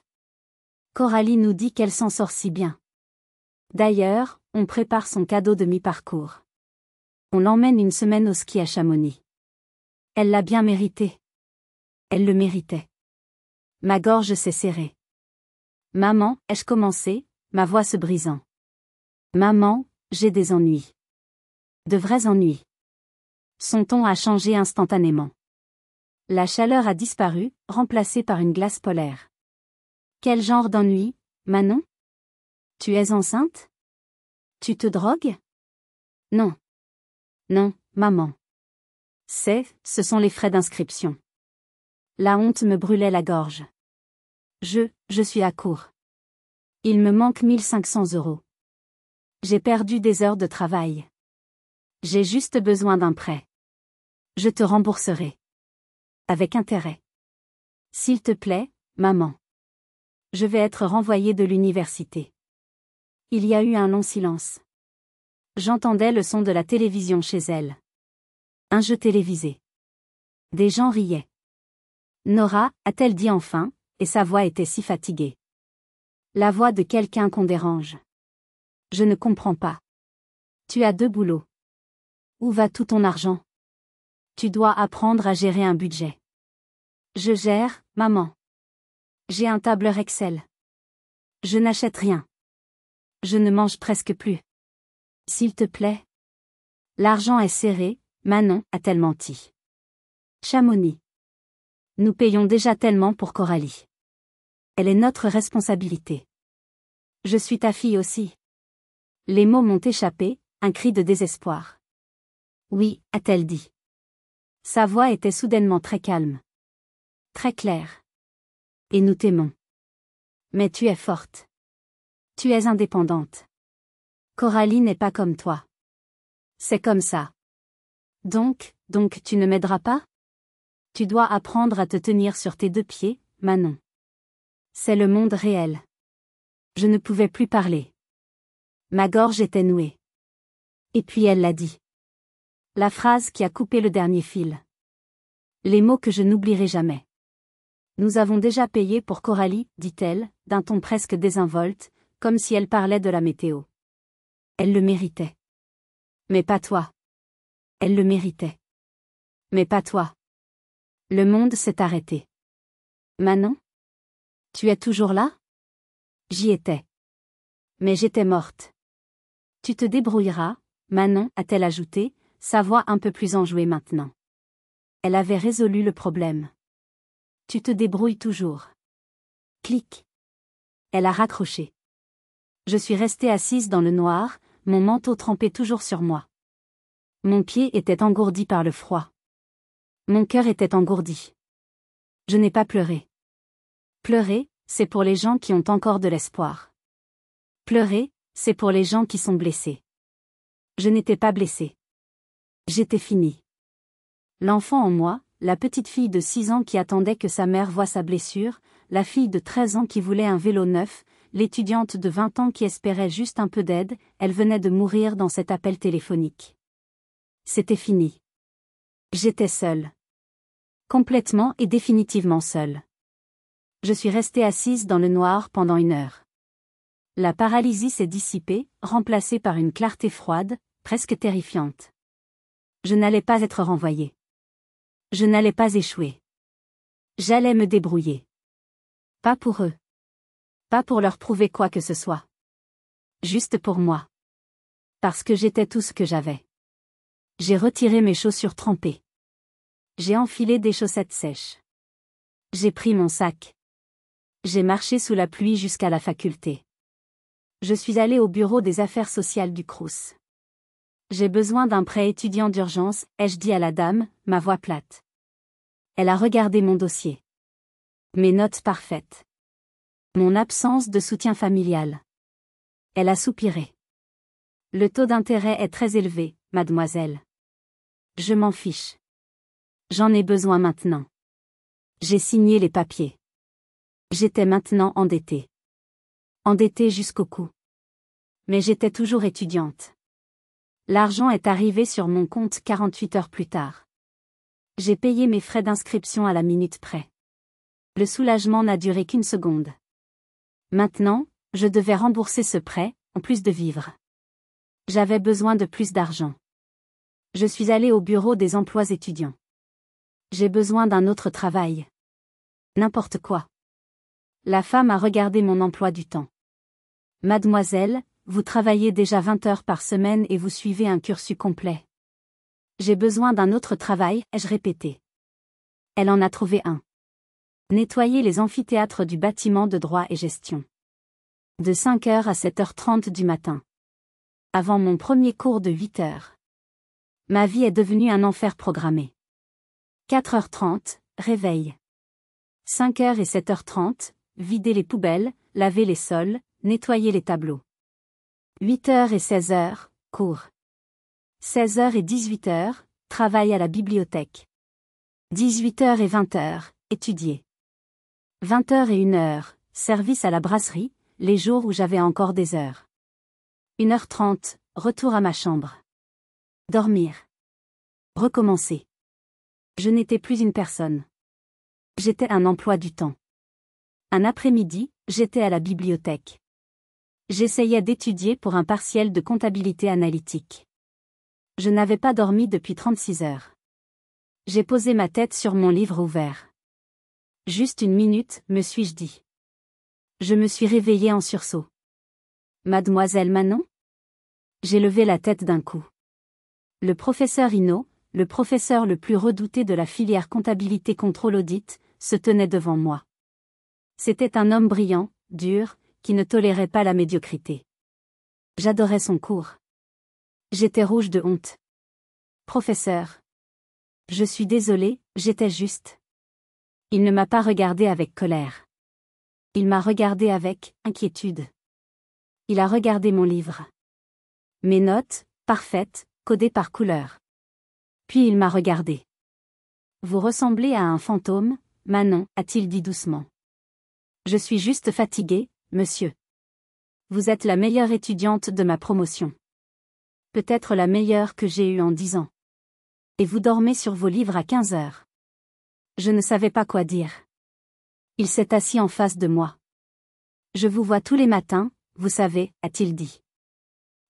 Coralie nous dit qu'elle s'en sort si bien. D'ailleurs, on prépare son cadeau de mi-parcours. On l'emmène une semaine au ski à Chamonix. Elle l'a bien mérité. Elle le méritait. Ma gorge s'est serrée. Maman, ai-je commencé, ma voix se brisant. Maman, j'ai des ennuis. De vrais ennuis. Son ton a changé instantanément. La chaleur a disparu, remplacée par une glace polaire. Quel genre d'ennui, Manon? Tu es enceinte? Tu te drogues? Non. Non, maman. Ce sont les frais d'inscription. La honte me brûlait la gorge. Je suis à court. Il me manque 1500 €. J'ai perdu des heures de travail. J'ai juste besoin d'un prêt. Je te rembourserai. Avec intérêt. S'il te plaît, maman. Je vais être renvoyée de l'université. Il y a eu un long silence. J'entendais le son de la télévision chez elle. Un jeu télévisé. Des gens riaient. Nora, a-t-elle dit enfin, et sa voix était si fatiguée. La voix de quelqu'un qu'on dérange. Je ne comprends pas. Tu as 2 boulots. Où va tout ton argent? Tu dois apprendre à gérer un budget. Je gère, maman. J'ai un tableur Excel. Je n'achète rien. Je ne mange presque plus. S'il te plaît. L'argent est serré, Manon, a-t-elle menti. Chamonix. Nous payons déjà tellement pour Coralie. Elle est notre responsabilité. Je suis ta fille aussi. Les mots m'ont échappé, un cri de désespoir. Oui, a-t-elle dit. Sa voix était soudainement très calme. Très claire. Et nous t'aimons. Mais tu es forte. Tu es indépendante. Coralie n'est pas comme toi. C'est comme ça. Donc tu ne m'aideras pas? Tu dois apprendre à te tenir sur tes 2 pieds, Manon. C'est le monde réel. Je ne pouvais plus parler. Ma gorge était nouée. Et puis elle l'a dit. La phrase qui a coupé le dernier fil. Les mots que je n'oublierai jamais. Nous avons déjà payé pour Coralie, dit-elle, d'un ton presque désinvolte, comme si elle parlait de la météo. Elle le méritait. Mais pas toi. Elle le méritait. Mais pas toi. Le monde s'est arrêté. Manon? Tu es toujours là? J'y étais. Mais j'étais morte. Tu te débrouilleras, Manon, a-t-elle ajouté, sa voix un peu plus enjouée maintenant. Elle avait résolu le problème. Tu te débrouilles toujours. Clic. Elle a raccroché. Je suis restée assise dans le noir, mon manteau trempé toujours sur moi. Mon pied était engourdi par le froid. Mon cœur était engourdi. Je n'ai pas pleuré. Pleurer, c'est pour les gens qui ont encore de l'espoir. Pleurer, c'est pour les gens qui sont blessés. Je n'étais pas blessée. J'étais finie. L'enfant en moi, la petite fille de 6 ans qui attendait que sa mère voie sa blessure, la fille de 13 ans qui voulait un vélo neuf, l'étudiante de 20 ans qui espérait juste un peu d'aide, elle venait de mourir dans cet appel téléphonique. C'était fini. J'étais seule. Complètement et définitivement seule. Je suis restée assise dans le noir pendant 1 heure. La paralysie s'est dissipée, remplacée par une clarté froide, presque terrifiante. Je n'allais pas être renvoyée. Je n'allais pas échouer. J'allais me débrouiller. Pas pour eux. Pas pour leur prouver quoi que ce soit. Juste pour moi. Parce que j'étais tout ce que j'avais. J'ai retiré mes chaussures trempées. J'ai enfilé des chaussettes sèches. J'ai pris mon sac. J'ai marché sous la pluie jusqu'à la faculté. Je suis allée au bureau des affaires sociales du Crous. J'ai besoin d'un prêt étudiant d'urgence, ai-je dit à la dame, ma voix plate. Elle a regardé mon dossier. Mes notes parfaites. Mon absence de soutien familial. Elle a soupiré. Le taux d'intérêt est très élevé, mademoiselle. Je m'en fiche. J'en ai besoin maintenant. J'ai signé les papiers. J'étais maintenant endettée. Endettée jusqu'au cou. Mais j'étais toujours étudiante. L'argent est arrivé sur mon compte 48 heures plus tard. J'ai payé mes frais d'inscription à la minute près. Le soulagement n'a duré qu'une seconde. Maintenant, je devais rembourser ce prêt, en plus de vivre. J'avais besoin de plus d'argent. Je suis allée au bureau des emplois étudiants. J'ai besoin d'un autre travail. N'importe quoi. La femme a regardé mon emploi du temps. Mademoiselle, vous travaillez déjà 20 heures par semaine et vous suivez un cursus complet. J'ai besoin d'un autre travail, ai-je répété. Elle en a trouvé un. Nettoyer les amphithéâtres du bâtiment de droit et gestion. De 5 heures à 7h30 du matin. Avant mon premier cours de 8 heures. Ma vie est devenue un enfer programmé. 4h30, réveil. 5h et 7h30, vider les poubelles, laver les sols, nettoyer les tableaux. 8h et 16h, cours. 16h et 18h, travail à la bibliothèque. 18h et 20h, étudier. 20h et 1h, service à la brasserie, les jours où j'avais encore des heures. 1h30, retour à ma chambre. Dormir. Recommencer. Je n'étais plus une personne. J'étais un emploi du temps. Un après-midi, j'étais à la bibliothèque. J'essayais d'étudier pour un partiel de comptabilité analytique. Je n'avais pas dormi depuis 36 heures. J'ai posé ma tête sur mon livre ouvert. Juste une minute, me suis-je dit. Je me suis réveillée en sursaut. Mademoiselle Manon ? J'ai levé la tête d'un coup. Le professeur Hinault, le professeur le plus redouté de la filière comptabilité contrôle audit, se tenait devant moi. C'était un homme brillant, dur, qui ne tolérait pas la médiocrité. J'adorais son cours. J'étais rouge de honte. Professeur. Je suis désolé, j'étais juste. Il ne m'a pas regardé avec colère. Il m'a regardé avec inquiétude. Il a regardé mon livre. Mes notes, parfaites, codées par couleur. Puis il m'a regardé. Vous ressemblez à un fantôme, Manon, a-t-il dit doucement. Je suis juste fatigué, monsieur. Vous êtes la meilleure étudiante de ma promotion. Peut-être la meilleure que j'ai eue en 10 ans. Et vous dormez sur vos livres à 15 heures. Je ne savais pas quoi dire. Il s'est assis en face de moi. Je vous vois tous les matins, vous savez, a-t-il dit.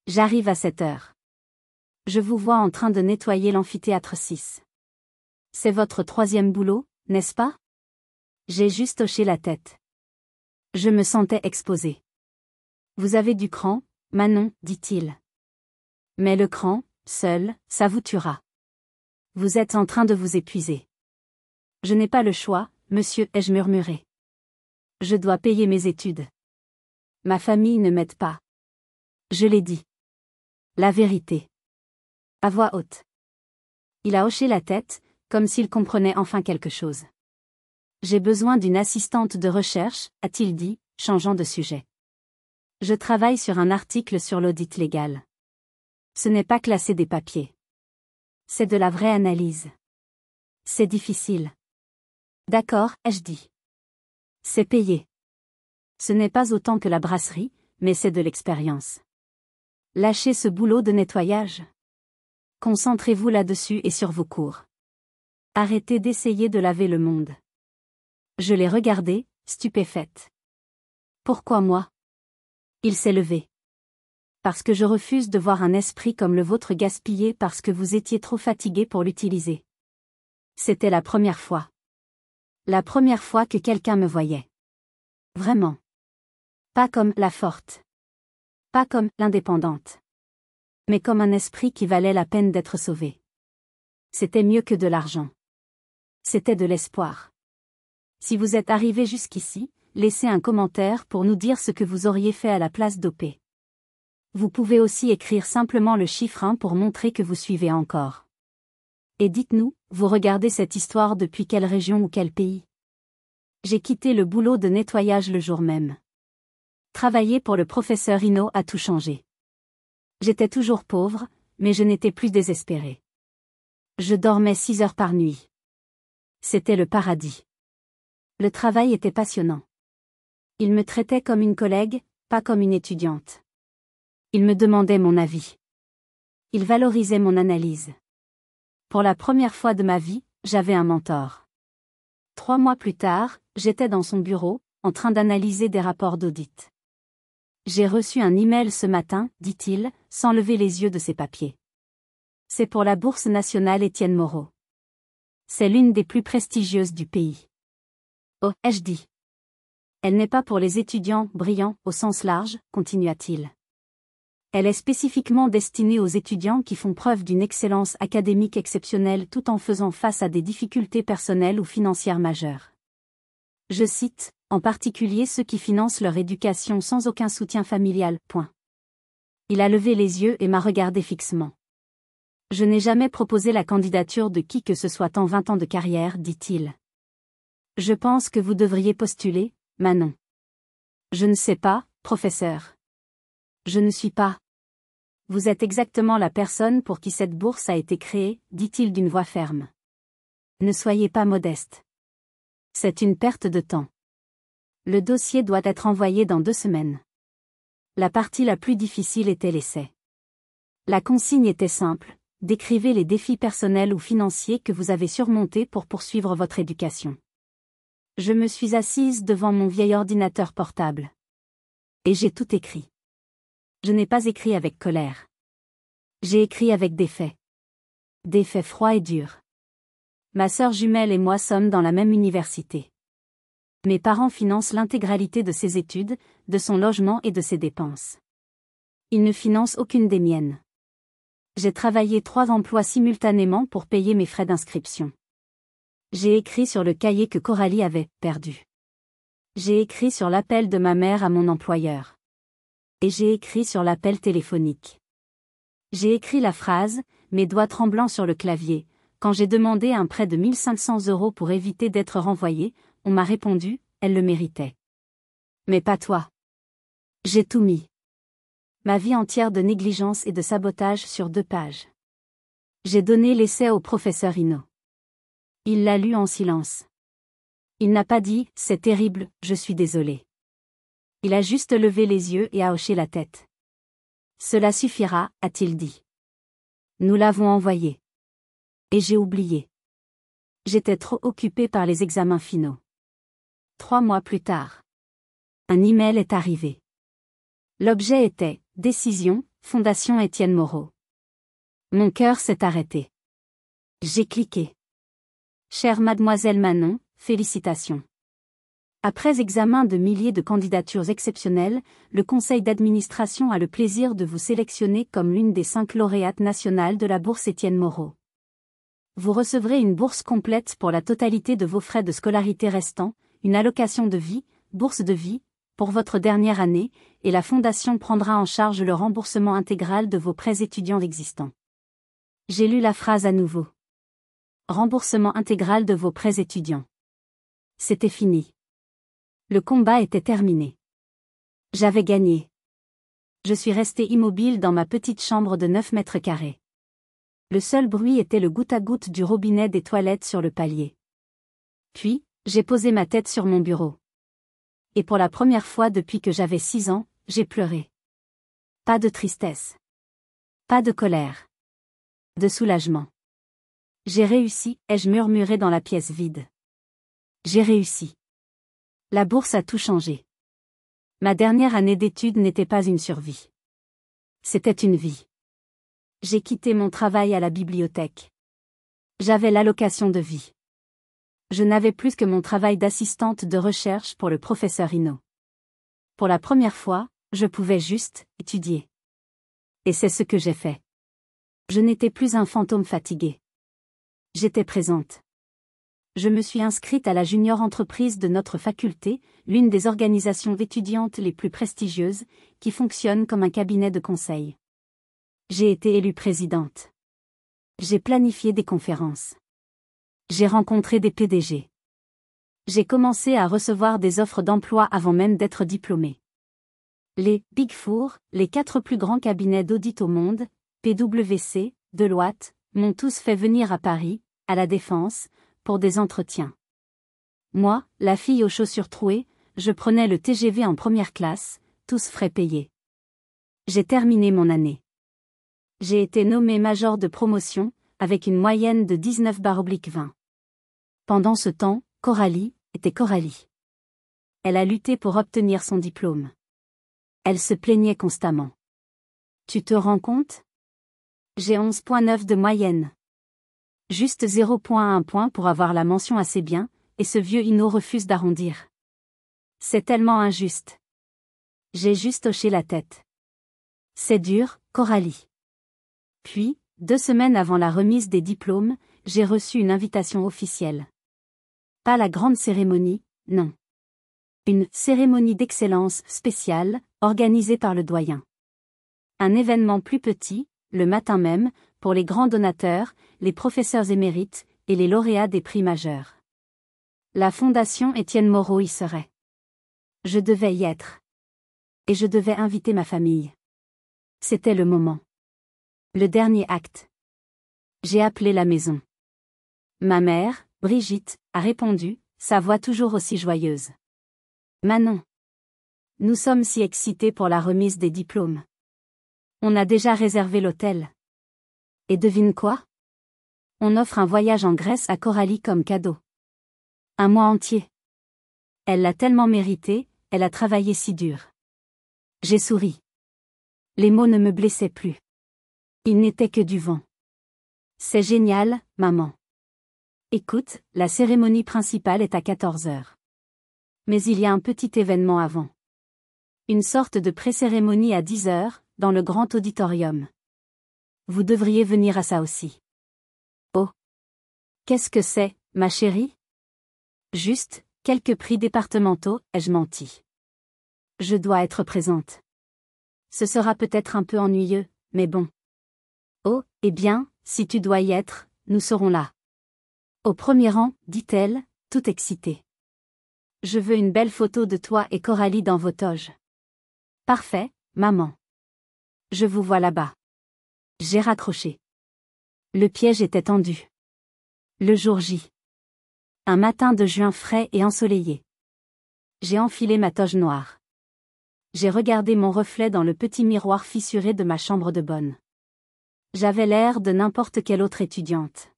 J'arrive à 7 heures. Je vous vois en train de nettoyer l'amphithéâtre 6. C'est votre 3e boulot, n'est-ce pas? J'ai juste hoché la tête. Je me sentais exposée. Vous avez du cran, Manon, dit-il. Mais le cran, seul, ça vous tuera. Vous êtes en train de vous épuiser. Je n'ai pas le choix, monsieur, ai-je murmuré. Je dois payer mes études. Ma famille ne m'aide pas. Je l'ai dit. La vérité. À voix haute. Il a hoché la tête, comme s'il comprenait enfin quelque chose. J'ai besoin d'une assistante de recherche, a-t-il dit, changeant de sujet. Je travaille sur un article sur l'audit légal. Ce n'est pas classer des papiers. C'est de la vraie analyse. C'est difficile. D'accord, ai-je dit. C'est payé. Ce n'est pas autant que la brasserie, mais c'est de l'expérience. Lâchez ce boulot de nettoyage. Concentrez-vous là-dessus et sur vos cours. Arrêtez d'essayer de laver le monde. Je l'ai regardé, stupéfaite. Pourquoi moi? Il s'est levé. Parce que je refuse de voir un esprit comme le vôtre gaspillé parce que vous étiez trop fatigué pour l'utiliser. C'était la première fois. La première fois que quelqu'un me voyait. Vraiment. Pas comme la forte. Pas comme l'indépendante. Mais comme un esprit qui valait la peine d'être sauvé. C'était mieux que de l'argent. C'était de l'espoir. Si vous êtes arrivé jusqu'ici, laissez un commentaire pour nous dire ce que vous auriez fait à la place d'OP. Vous pouvez aussi écrire simplement le chiffre 1 pour montrer que vous suivez encore. Et dites-nous, vous regardez cette histoire depuis quelle région ou quel pays? J'ai quitté le boulot de nettoyage le jour même. Travailler pour le professeur Hinault a tout changé. J'étais toujours pauvre, mais je n'étais plus désespéré. Je dormais 6 heures par nuit. C'était le paradis. Le travail était passionnant. Il me traitait comme une collègue, pas comme une étudiante. Il me demandait mon avis. Il valorisait mon analyse. Pour la première fois de ma vie, j'avais un mentor. 3 mois plus tard, j'étais dans son bureau, en train d'analyser des rapports d'audit. J'ai reçu un email ce matin, dit-il, sans lever les yeux de ses papiers. C'est pour la Bourse nationale Étienne Moreau. C'est l'une des plus prestigieuses du pays. Oh, ai-je dit. Elle n'est pas pour les étudiants brillants au sens large, continua-t-il. Elle est spécifiquement destinée aux étudiants qui font preuve d'une excellence académique exceptionnelle tout en faisant face à des difficultés personnelles ou financières majeures. Je cite, en particulier ceux qui financent leur éducation sans aucun soutien familial. Point. Il a levé les yeux et m'a regardé fixement. Je n'ai jamais proposé la candidature de qui que ce soit en 20 ans de carrière, dit-il. Je pense que vous devriez postuler, Manon. Je ne sais pas, professeur. Je ne suis pas. Vous êtes exactement la personne pour qui cette bourse a été créée, dit-il d'une voix ferme. Ne soyez pas modeste. C'est une perte de temps. Le dossier doit être envoyé dans 2 semaines. La partie la plus difficile était l'essai. La consigne était simple, décrivez les défis personnels ou financiers que vous avez surmontés pour poursuivre votre éducation. Je me suis assise devant mon vieil ordinateur portable. Et j'ai tout écrit. Je n'ai pas écrit avec colère. J'ai écrit avec des faits. Des faits froids et durs. Ma sœur jumelle et moi sommes dans la même université. Mes parents financent l'intégralité de ses études, de son logement et de ses dépenses. Ils ne financent aucune des miennes. J'ai travaillé 3 emplois simultanément pour payer mes frais d'inscription. J'ai écrit sur le cahier que Coralie avait perdu. J'ai écrit sur l'appel de ma mère à mon employeur. Et j'ai écrit sur l'appel téléphonique. J'ai écrit la phrase, mes doigts tremblants sur le clavier, quand j'ai demandé un prêt de 1 500 € pour éviter d'être renvoyé, on m'a répondu, elle le méritait. Mais pas toi. J'ai tout mis. Ma vie entière de négligence et de sabotage sur 2 pages. J'ai donné l'essai au professeur Hinault. Il l'a lu en silence. Il n'a pas dit, c'est terrible, je suis désolé. Il a juste levé les yeux et a hoché la tête. Cela suffira, a-t-il dit. Nous l'avons envoyé. Et j'ai oublié. J'étais trop occupé par les examens finaux. 3 mois plus tard. Un email est arrivé. L'objet était « Décision, Fondation Étienne Moreau ». Mon cœur s'est arrêté. J'ai cliqué. Chère mademoiselle Manon, félicitations. Après examen de milliers de candidatures exceptionnelles, le conseil d'administration a le plaisir de vous sélectionner comme l'une des 5 lauréates nationales de la bourse Étienne Moreau. Vous recevrez une bourse complète pour la totalité de vos frais de scolarité restants, une allocation de vie, bourse de vie, pour votre dernière année, et la Fondation prendra en charge le remboursement intégral de vos prêts étudiants existants. J'ai lu la phrase à nouveau. Remboursement intégral de vos prêts étudiants. C'était fini. Le combat était terminé. J'avais gagné. Je suis resté immobile dans ma petite chambre de 9 mètres carrés. Le seul bruit était le goutte-à-goutte du robinet des toilettes sur le palier. Puis, j'ai posé ma tête sur mon bureau. Et pour la première fois depuis que j'avais 6 ans, j'ai pleuré. Pas de tristesse. Pas de colère. De soulagement. J'ai réussi, ai-je murmuré dans la pièce vide. J'ai réussi. La bourse a tout changé. Ma dernière année d'études n'était pas une survie. C'était une vie. J'ai quitté mon travail à la bibliothèque. J'avais l'allocation de vie. Je n'avais plus que mon travail d'assistante de recherche pour le professeur Hinault. Pour la première fois, je pouvais juste étudier. Et c'est ce que j'ai fait. Je n'étais plus un fantôme fatigué. J'étais présente. Je me suis inscrite à la junior entreprise de notre faculté, l'une des organisations étudiantes les plus prestigieuses, qui fonctionne comme un cabinet de conseil. J'ai été élue présidente. J'ai planifié des conférences. J'ai rencontré des PDG. J'ai commencé à recevoir des offres d'emploi avant même d'être diplômée. Les Big Four, les 4 plus grands cabinets d'audit au monde, PwC, Deloitte, m'ont tous fait venir à Paris, à la Défense, pour des entretiens. Moi, la fille aux chaussures trouées, je prenais le TGV en première classe, tous frais payés. J'ai terminé mon année. J'ai été nommée major de promotion, avec une moyenne de 19/20. Pendant ce temps, Coralie était Coralie. Elle a lutté pour obtenir son diplôme. Elle se plaignait constamment. Tu te rends compte? J'ai 11,9 de moyenne. Juste 0,1 point pour avoir la mention assez bien, et ce vieux Hino refuse d'arrondir. C'est tellement injuste. J'ai juste hoché la tête. C'est dur, Coralie. Puis, 2 semaines avant la remise des diplômes, j'ai reçu une invitation officielle. Pas la grande cérémonie, non. Une cérémonie d'excellence spéciale, organisée par le doyen. Un événement plus petit, le matin même, pour les grands donateurs, les professeurs émérites, et les lauréats des prix majeurs. La Fondation Étienne Moreau y serait. Je devais y être. Et je devais inviter ma famille. C'était le moment. Le dernier acte. J'ai appelé la maison. Ma mère, Brigitte, a répondu, sa voix toujours aussi joyeuse. Manon. Nous sommes si excités pour la remise des diplômes. On a déjà réservé l'hôtel. Et devine quoi? On offre un voyage en Grèce à Coralie comme cadeau. Un mois entier. Elle l'a tellement mérité, elle a travaillé si dur. J'ai souri. Les mots ne me blessaient plus. Il n'était que du vent. C'est génial, maman. Écoute, la cérémonie principale est à 14 heures. Mais il y a un petit événement avant. Une sorte de pré-cérémonie à 10 heures, dans le grand auditorium. Vous devriez venir à ça aussi. Oh. Qu'est-ce que c'est, ma chérie? Juste, quelques prix départementaux, ai-je menti. Je dois être présente. Ce sera peut-être un peu ennuyeux, mais bon. Oh, eh bien, si tu dois y être, nous serons là. Au premier rang, dit-elle, toute excitée. Je veux une belle photo de toi et Coralie dans vos toges. Parfait, maman. Je vous vois là-bas. J'ai raccroché. Le piège était tendu. Le jour J. Un matin de juin frais et ensoleillé. J'ai enfilé ma toge noire. J'ai regardé mon reflet dans le petit miroir fissuré de ma chambre de bonne. J'avais l'air de n'importe quelle autre étudiante.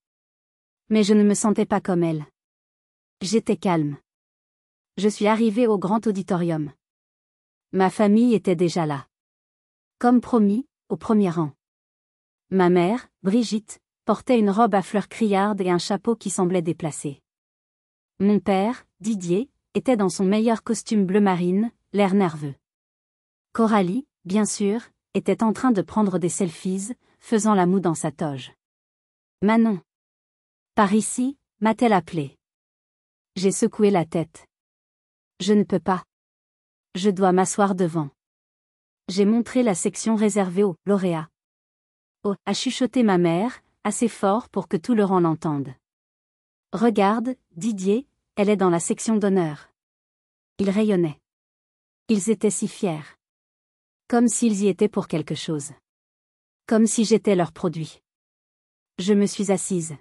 Mais je ne me sentais pas comme elle. J'étais calme. Je suis arrivée au grand auditorium. Ma famille était déjà là. Comme promis, au premier rang. Ma mère, Brigitte, portait une robe à fleurs criardes et un chapeau qui semblait déplacé. Mon père, Didier, était dans son meilleur costume bleu marine, l'air nerveux. Coralie, bien sûr, était en train de prendre des selfies, faisant la moue dans sa toge. Manon. Par ici, m'a-t-elle appelé. J'ai secoué la tête. Je ne peux pas. Je dois m'asseoir devant. J'ai montré la section réservée aux lauréats. Oh, a chuchoté ma mère, assez fort pour que tout le rang l'entende. Regarde, Didier, elle est dans la section d'honneur. Ils rayonnaient. Ils étaient si fiers. Comme s'ils y étaient pour quelque chose. Comme si j'étais leur produit. Je me suis assise.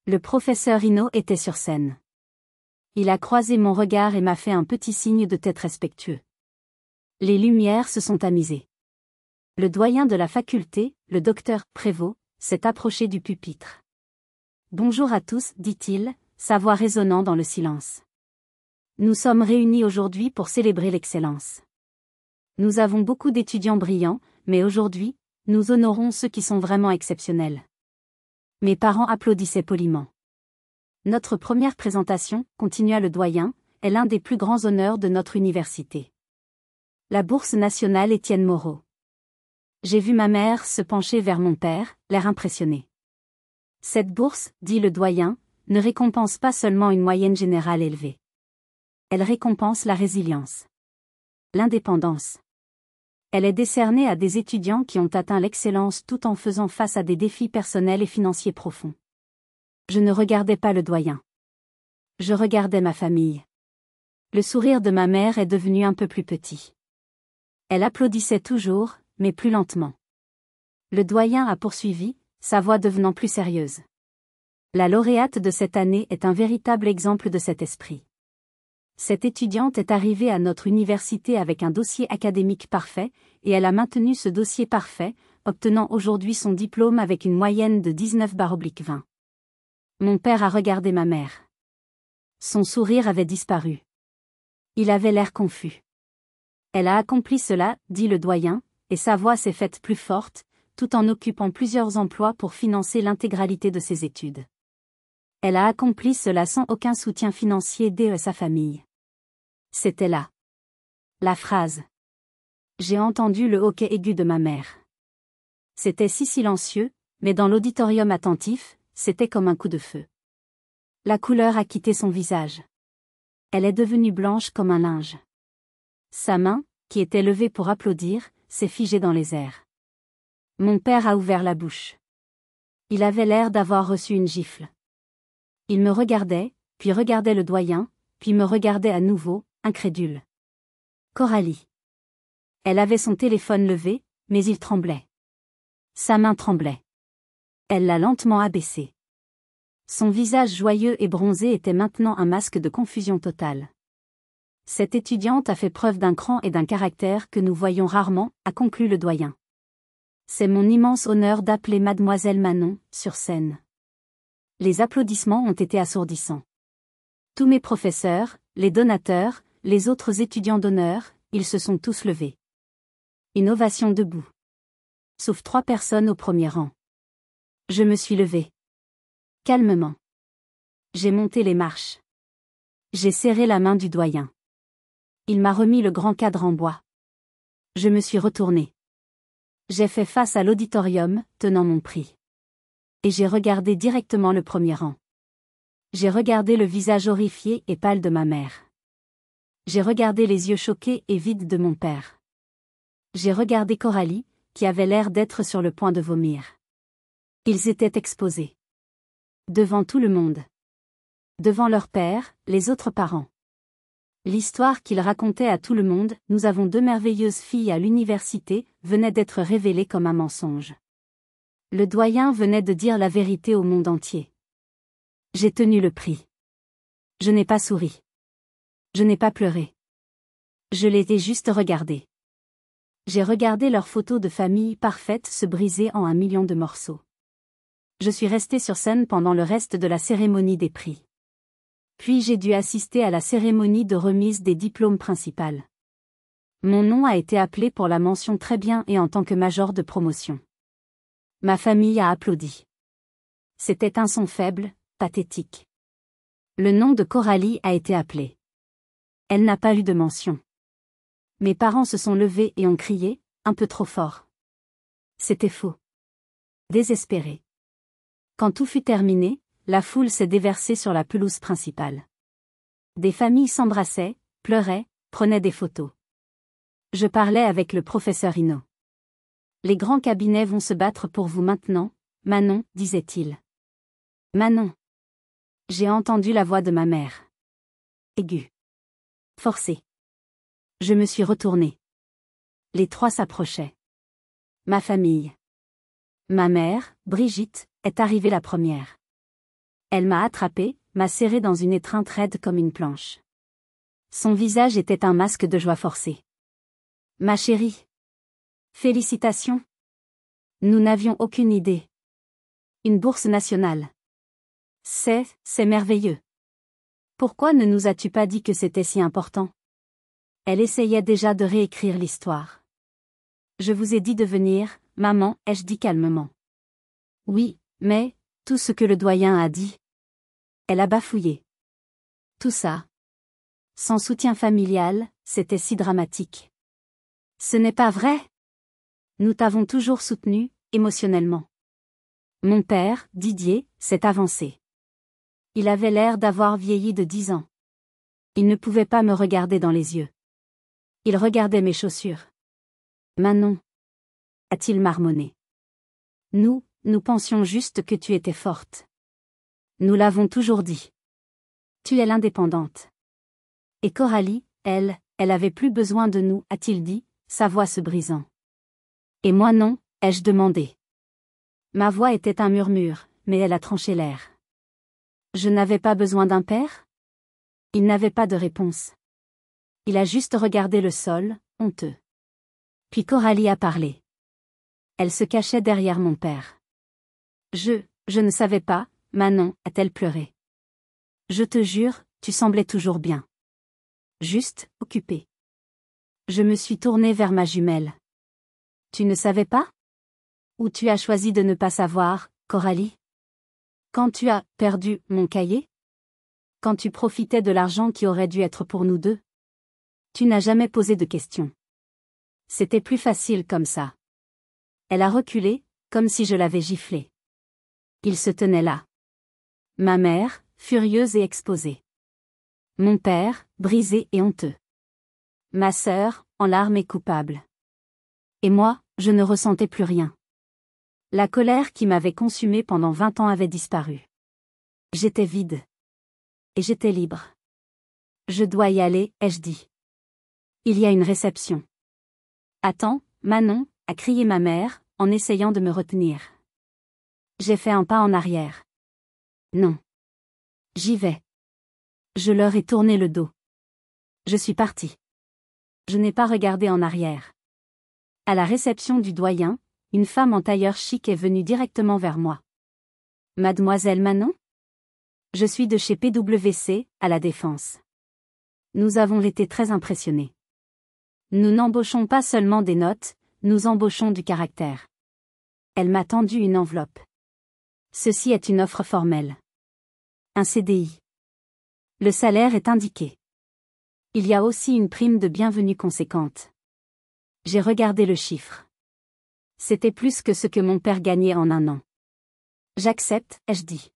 Le professeur Hino était sur scène. Il a croisé mon regard et m'a fait un petit signe de tête respectueux. Les lumières se sont tamisées. Le doyen de la faculté, le docteur Prévost, s'est approché du pupitre. Bonjour à tous, dit-il, sa voix résonnant dans le silence. Nous sommes réunis aujourd'hui pour célébrer l'excellence. Nous avons beaucoup d'étudiants brillants, mais aujourd'hui, nous honorons ceux qui sont vraiment exceptionnels. Mes parents applaudissaient poliment. Notre première présentation, continua le doyen, est l'un des plus grands honneurs de notre université. La bourse nationale Étienne Moreau. J'ai vu ma mère se pencher vers mon père, l'air impressionné. Cette bourse, dit le doyen, ne récompense pas seulement une moyenne générale élevée. Elle récompense la résilience. L'indépendance. Elle est décernée à des étudiants qui ont atteint l'excellence tout en faisant face à des défis personnels et financiers profonds. Je ne regardais pas le doyen. Je regardais ma famille. Le sourire de ma mère est devenu un peu plus petit. Elle applaudissait toujours, mais plus lentement. Le doyen a poursuivi, sa voix devenant plus sérieuse. La lauréate de cette année est un véritable exemple de cet esprit. Cette étudiante est arrivée à notre université avec un dossier académique parfait, et elle a maintenu ce dossier parfait, obtenant aujourd'hui son diplôme avec une moyenne de 19/20. Mon père a regardé ma mère. Son sourire avait disparu. Il avait l'air confus. Elle a accompli cela, dit le doyen, et sa voix s'est faite plus forte, tout en occupant plusieurs emplois pour financer l'intégralité de ses études. Elle a accompli cela sans aucun soutien financier de sa famille. C'était là. La phrase. J'ai entendu le hoquet aigu de ma mère. C'était si silencieux, mais dans l'auditorium attentif, c'était comme un coup de feu. La couleur a quitté son visage. Elle est devenue blanche comme un linge. Sa main, qui était levée pour applaudir, s'est figée dans les airs. Mon père a ouvert la bouche. Il avait l'air d'avoir reçu une gifle. Il me regardait, puis regardait le doyen, puis me regardait à nouveau, incrédule. Coralie. Elle avait son téléphone levé, mais il tremblait. Sa main tremblait. Elle l'a lentement abaissé. Son visage joyeux et bronzé était maintenant un masque de confusion totale. Cette étudiante a fait preuve d'un cran et d'un caractère que nous voyons rarement, a conclu le doyen. C'est mon immense honneur d'appeler mademoiselle Manon, sur scène. Les applaudissements ont été assourdissants. Tous mes professeurs, les donateurs, les autres étudiants d'honneur, ils se sont tous levés. Une ovation debout. Sauf 3 personnes au premier rang. Je me suis levée. Calmement. J'ai monté les marches. J'ai serré la main du doyen. Il m'a remis le grand cadre en bois. Je me suis retournée. J'ai fait face à l'auditorium, tenant mon prix. Et j'ai regardé directement le premier rang. J'ai regardé le visage horrifié et pâle de ma mère. J'ai regardé les yeux choqués et vides de mon père. J'ai regardé Coralie, qui avait l'air d'être sur le point de vomir. Ils étaient exposés. Devant tout le monde. Devant leur père, les autres parents. L'histoire qu'ils racontaient à tout le monde, nous avons 2 merveilleuses filles à l'université, venait d'être révélée comme un mensonge. Le doyen venait de dire la vérité au monde entier. J'ai tenu le prix. Je n'ai pas souri. Je n'ai pas pleuré. Je l'ai juste regardé. J'ai regardé leurs photos de famille parfaite se briser en 1 million de morceaux. Je suis restée sur scène pendant le reste de la cérémonie des prix. Puis j'ai dû assister à la cérémonie de remise des diplômes principales. Mon nom a été appelé pour la mention très bien et en tant que major de promotion. Ma famille a applaudi. C'était un son faible, pathétique. Le nom de Coralie a été appelé. Elle n'a pas eu de mention. Mes parents se sont levés et ont crié, un peu trop fort. C'était faux. Désespéré. Quand tout fut terminé, la foule s'est déversée sur la pelouse principale. Des familles s'embrassaient, pleuraient, prenaient des photos. Je parlais avec le professeur Hinault. Les grands cabinets vont se battre pour vous maintenant, Manon, disait-il. Manon. J'ai entendu la voix de ma mère. Aiguë. Forcée. Je me suis retournée. Les 3 s'approchaient. Ma famille. Ma mère, Brigitte, est arrivée la première. Elle m'a attrapée, m'a serrée dans une étreinte raide comme une planche. Son visage était un masque de joie forcée. Ma chérie. Félicitations. Nous n'avions aucune idée. Une bourse nationale. C'est merveilleux. Pourquoi ne nous as-tu pas dit que c'était si important? Elle essayait déjà de réécrire l'histoire. Je vous ai dit de venir, maman, ai-je dit calmement. Oui, mais, tout ce que le doyen a dit. Elle a bafouillé. Tout ça. Sans soutien familial, c'était si dramatique. Ce n'est pas vrai? Nous t'avons toujours soutenu, émotionnellement. Mon père, Didier, s'est avancé. Il avait l'air d'avoir vieilli de 10 ans. Il ne pouvait pas me regarder dans les yeux. Il regardait mes chaussures. Manon. A-t-il marmonné. Nous pensions juste que tu étais forte. Nous l'avons toujours dit. Tu es l'indépendante. Et Coralie, elle avait plus besoin de nous, a-t-il dit, sa voix se brisant. Et moi non, ai-je demandé. Ma voix était un murmure, mais elle a tranché l'air. Je n'avais pas besoin d'un père? Il n'avait pas de réponse. Il a juste regardé le sol, honteux. Puis Coralie a parlé. Elle se cachait derrière mon père. Je ne savais pas, Manon, a-t-elle pleuré. Je te jure, tu semblais toujours bien. Juste, occupée. Je me suis tournée vers ma jumelle. Tu ne savais pas? Ou tu as choisi de ne pas savoir, Coralie? Quand tu as perdu mon cahier? Quand tu profitais de l'argent qui aurait dû être pour nous deux? Tu n'as jamais posé de questions. C'était plus facile comme ça. Elle a reculé, comme si je l'avais giflé. Il se tenait là. Ma mère, furieuse et exposée. Mon père, brisé et honteux. Ma sœur, en larmes et coupable. Et moi, je ne ressentais plus rien. La colère qui m'avait consumée pendant 20 ans avait disparu. J'étais vide. Et j'étais libre. Je dois y aller, ai-je dit. Il y a une réception. Attends, Manon, a crié ma mère, en essayant de me retenir. J'ai fait un pas en arrière. Non. J'y vais. Je leur ai tourné le dos. Je suis partie. Je n'ai pas regardé en arrière. À la réception du doyen, une femme en tailleur chic est venue directement vers moi. Mademoiselle Manon? Je suis de chez PwC, à la Défense. Nous avons été très impressionnés. Nous n'embauchons pas seulement des notes, nous embauchons du caractère. Elle m'a tendu une enveloppe. Ceci est une offre formelle. Un CDI. Le salaire est indiqué. Il y a aussi une prime de bienvenue conséquente. J'ai regardé le chiffre. C'était plus que ce que mon père gagnait en un an. J'accepte, ai-je dit.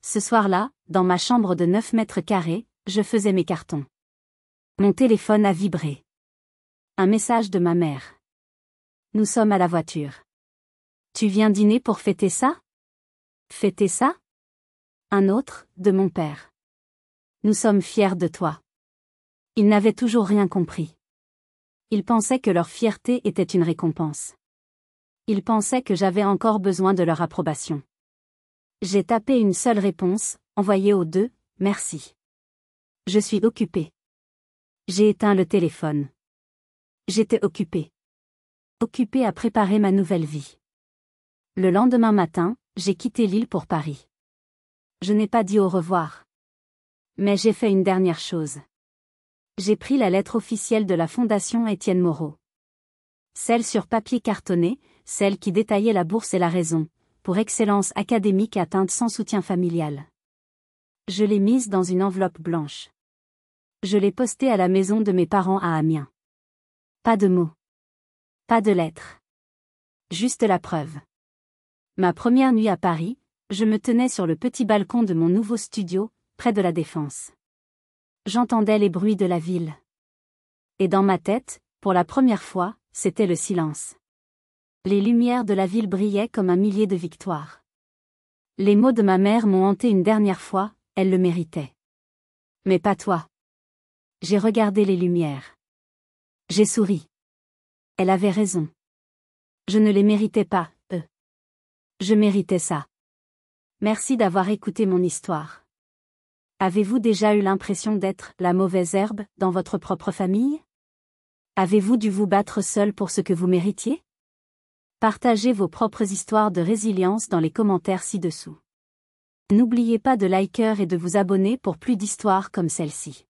Ce soir-là, dans ma chambre de 9 mètres carrés, je faisais mes cartons. Mon téléphone a vibré. Un message de ma mère. Nous sommes à la voiture. Tu viens dîner pour fêter ça? Fêter ça? Un autre, de mon père. Nous sommes fiers de toi. Ils n'avaient toujours rien compris. Ils pensaient que leur fierté était une récompense. Ils pensaient que j'avais encore besoin de leur approbation. J'ai tapé une seule réponse, envoyée aux deux, merci. Je suis occupée. J'ai éteint le téléphone. J'étais occupée. Occupée à préparer ma nouvelle vie. Le lendemain matin, j'ai quitté l'île pour Paris. Je n'ai pas dit au revoir. Mais j'ai fait une dernière chose. J'ai pris la lettre officielle de la Fondation Étienne Moreau. Celle sur papier cartonné, celle qui détaillait la bourse et la raison, pour excellence académique atteinte sans soutien familial. Je l'ai mise dans une enveloppe blanche. Je l'ai postée à la maison de mes parents à Amiens. Pas de mots. Pas de lettres. Juste la preuve. Ma première nuit à Paris, je me tenais sur le petit balcon de mon nouveau studio, près de la Défense. J'entendais les bruits de la ville. Et dans ma tête, pour la première fois, c'était le silence. Les lumières de la ville brillaient comme un millier de victoires. Les mots de ma mère m'ont hanté une dernière fois, elle le méritait. Mais pas toi. J'ai regardé les lumières. J'ai souri. Elle avait raison. Je ne les méritais pas, eux. Je méritais ça. Merci d'avoir écouté mon histoire. Avez-vous déjà eu l'impression d'être la mauvaise herbe dans votre propre famille? Avez-vous dû vous battre seul pour ce que vous méritiez? Partagez vos propres histoires de résilience dans les commentaires ci-dessous. N'oubliez pas de liker et de vous abonner pour plus d'histoires comme celle-ci.